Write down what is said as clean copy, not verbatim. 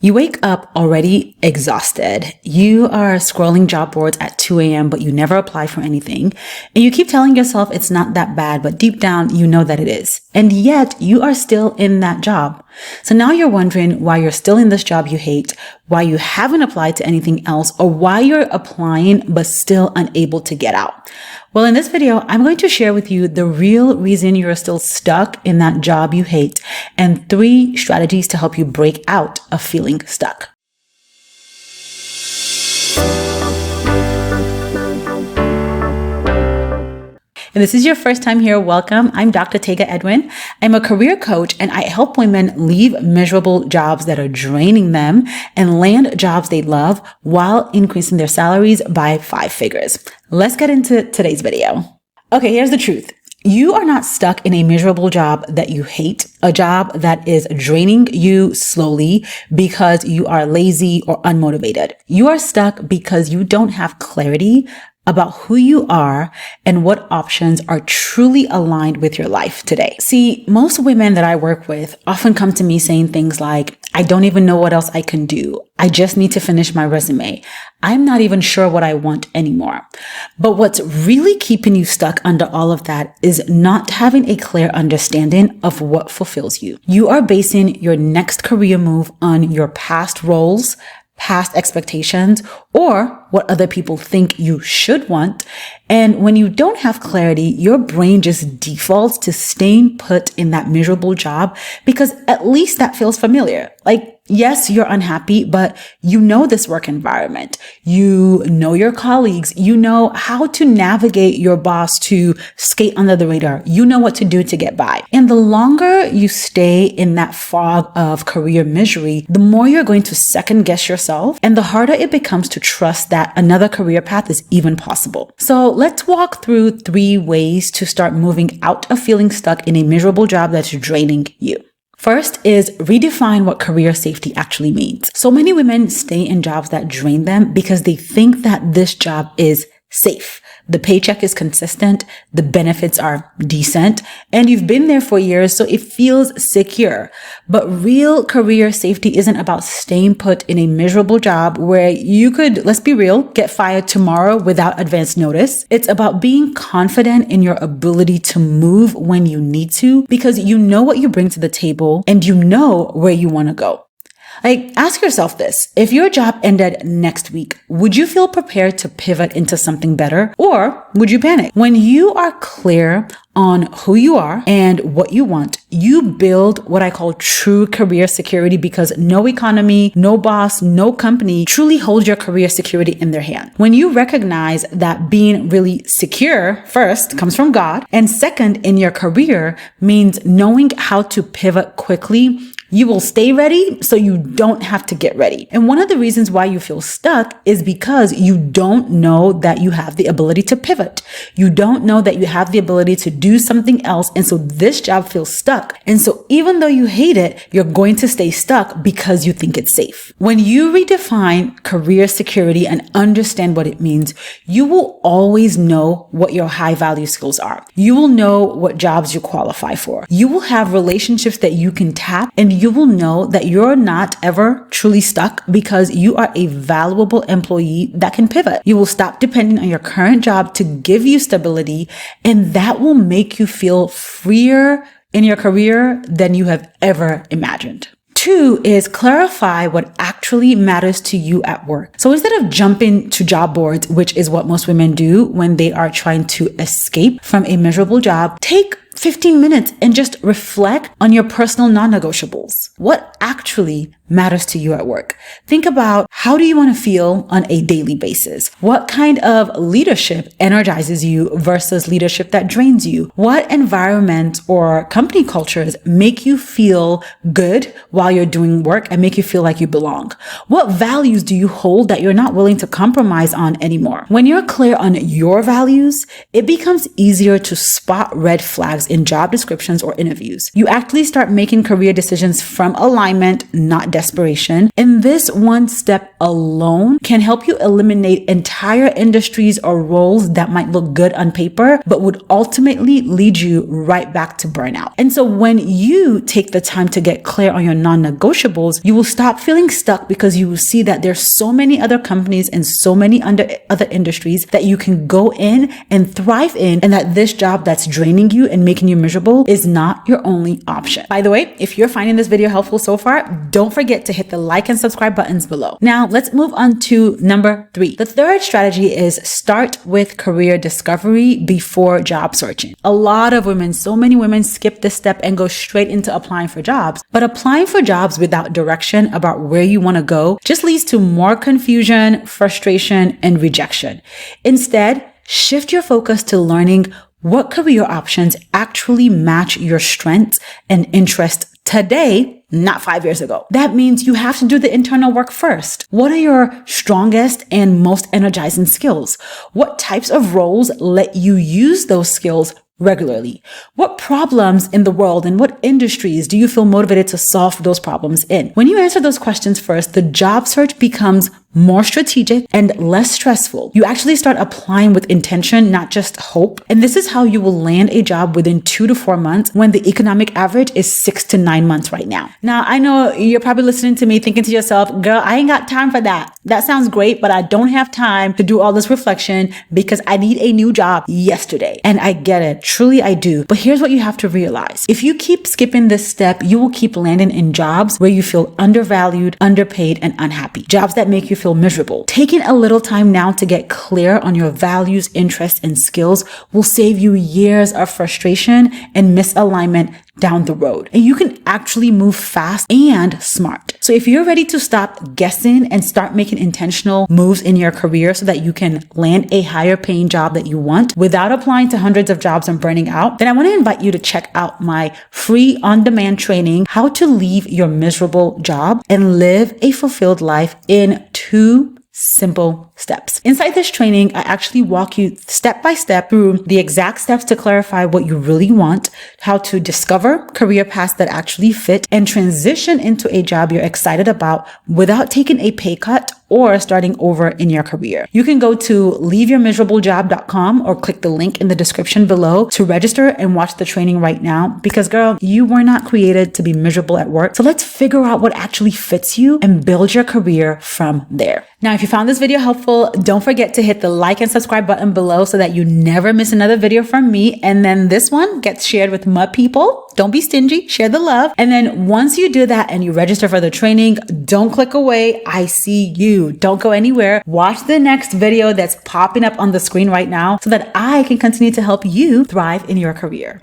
You wake up already exhausted. You are scrolling job boards at 2 a.m., but you never apply for anything. And you keep telling yourself it's not that bad, but deep down, you know that it is. And yet you are still in that job. So now you're wondering why you're still in this job you hate, why you haven't applied to anything else, or why you're applying but still unable to get out. Well, in this video, I'm going to share with you the real reason you're still stuck in that job you hate and 3 strategies to help you break out of feeling stuck. If this is your first time here, welcome. I'm Dr. 𝙁𝙤𝙣𝙔𝙪. I'm a career coach and I help women leave miserable jobs that are draining them and land jobs they love while increasing their salaries by 5 figures. Let's get into today's video. Okay, here's the truth. You are not stuck in a miserable job that you hate, a job that is draining you slowly because you are lazy or unmotivated. You are stuck because you don't have clarity about who you are and what options are truly aligned with your life today. See, most women that I work with often come to me saying things like, I don't even know what else I can do. I just need to finish my resume. I'm not even sure what I want anymore. But what's really keeping you stuck under all of that is not having a clear understanding of what fulfills you. You are basing your next career move on your past roles, past expectations, or what other people think you should want. And when you don't have clarity, your brain just defaults to staying put in that miserable job because at least that feels familiar. Like, yes, you're unhappy, but you know this work environment. You know your colleagues. You know how to navigate your boss to skate under the radar. You know what to do to get by. And the longer you stay in that fog of career misery, the more you're going to second guess yourself and the harder it becomes to trust that another career path is even possible. So let's walk through 3 ways to start moving out of feeling stuck in a miserable job that's draining you. First is redefine what career safety actually means. So many women stay in jobs that drain them because they think that this job is safe. The paycheck is consistent, the benefits are decent, and you've been there for years, so it feels secure. But real career safety isn't about staying put in a miserable job where you could, let's be real, get fired tomorrow without advance notice. It's about being confident in your ability to move when you need to because you know what you bring to the table and you know where you want to go. Like, ask yourself this. If your job ended next week, would you feel prepared to pivot into something better or would you panic? When you are clear on who you are and what you want, you build what I call true career security because no economy, no boss, no company truly holds your career security in their hand. When you recognize that being really secure, first, comes from God, and second, in your career means knowing how to pivot quickly, you will stay ready so you don't have to get ready. And one of the reasons why you feel stuck is because you don't know that you have the ability to pivot. You don't know that you have the ability to do something else. And so this job feels stuck. And so even though you hate it, you're going to stay stuck because you think it's safe. When you redefine career security and understand what it means, you will always know what your high value skills are. You will know what jobs you qualify for. You will have relationships that you can tap, and you will know that you're not ever truly stuck because you are a valuable employee that can pivot. You will stop depending on your current job to give you stability, and that will make you feel freer in your career than you have ever imagined. 2 is clarify what actually matters to you at work. So instead of jumping to job boards, which is what most women do when they are trying to escape from a miserable job, take 15 minutes and just reflect on your personal non-negotiables. What actually matters to you at work? Think about, how do you want to feel on a daily basis? What kind of leadership energizes you versus leadership that drains you? What environment or company cultures make you feel good while you're doing work and make you feel like you belong? What values do you hold that you're not willing to compromise on anymore? When you're clear on your values, it becomes easier to spot red flags in job descriptions or interviews. You actually start making career decisions from alignment, not desperation. And this one step alone can help you eliminate entire industries or roles that might look good on paper, but would ultimately lead you right back to burnout. And so when you take the time to get clear on your non-negotiables, you will stop feeling stuck because you will see that there's so many other companies and so many other industries that you can go in and thrive in, and that this job that's draining you and making you miserable is not your only option. By the way, if you're finding this video helpful so far, don't forget to hit the like and subscribe buttons below. Now let's move on to number 3. The third strategy is start with career discovery before job searching. A lot of women, so many women skip this step and go straight into applying for jobs. But applying for jobs without direction about where you want to go just leads to more confusion, frustration, and rejection. Instead, shift your focus to learning what career options actually match your strengths and interests today, not 5 years ago. That means you have to do the internal work first. What are your strongest and most energizing skills? What types of roles let you use those skills regularly? What problems in the world and what industries do you feel motivated to solve those problems in? When you answer those questions first, the job search becomes more strategic and less stressful. You actually start applying with intention, not just hope. And this is how you will land a job within 2 to 4 months when the economic average is 6 to 9 months right now. Now, I know you're probably listening to me thinking to yourself, girl, I ain't got time for that. That sounds great, but I don't have time to do all this reflection because I need a new job yesterday. And I get it. Truly, I do. But here's what you have to realize. If you keep skipping this step, you will keep landing in jobs where you feel undervalued, underpaid, and unhappy. Jobs that make you feel miserable. Taking a little time now to get clear on your values, interests, and skills will save you years of frustration and misalignment down the road. And you can actually move fast and smart. So if you're ready to stop guessing and start making intentional moves in your career so that you can land a higher paying job that you want without applying to hundreds of jobs and burning out, then I want to invite you to check out my free on-demand training, How to Leave Your Miserable Job and Live a Fulfilled Life in 2 simple steps. Inside this training, I actually walk you step by step through the exact steps to clarify what you really want, how to discover career paths that actually fit, and transition into a job you're excited about without taking a pay cut or starting over in your career. You can go to leaveyourmiserablejob.com or click the link in the description below to register and watch the training right now, because girl, you were not created to be miserable at work. So let's figure out what actually fits you and build your career from there. Now, if you found this video helpful, don't forget to hit the like and subscribe button below so that you never miss another video from me. And then this one gets shared with more people. Don't be stingy, share the love. And then once you do that and you register for the training, don't click away. I see you. Don't go anywhere. Watch the next video that's popping up on the screen right now so that I can continue to help you thrive in your career.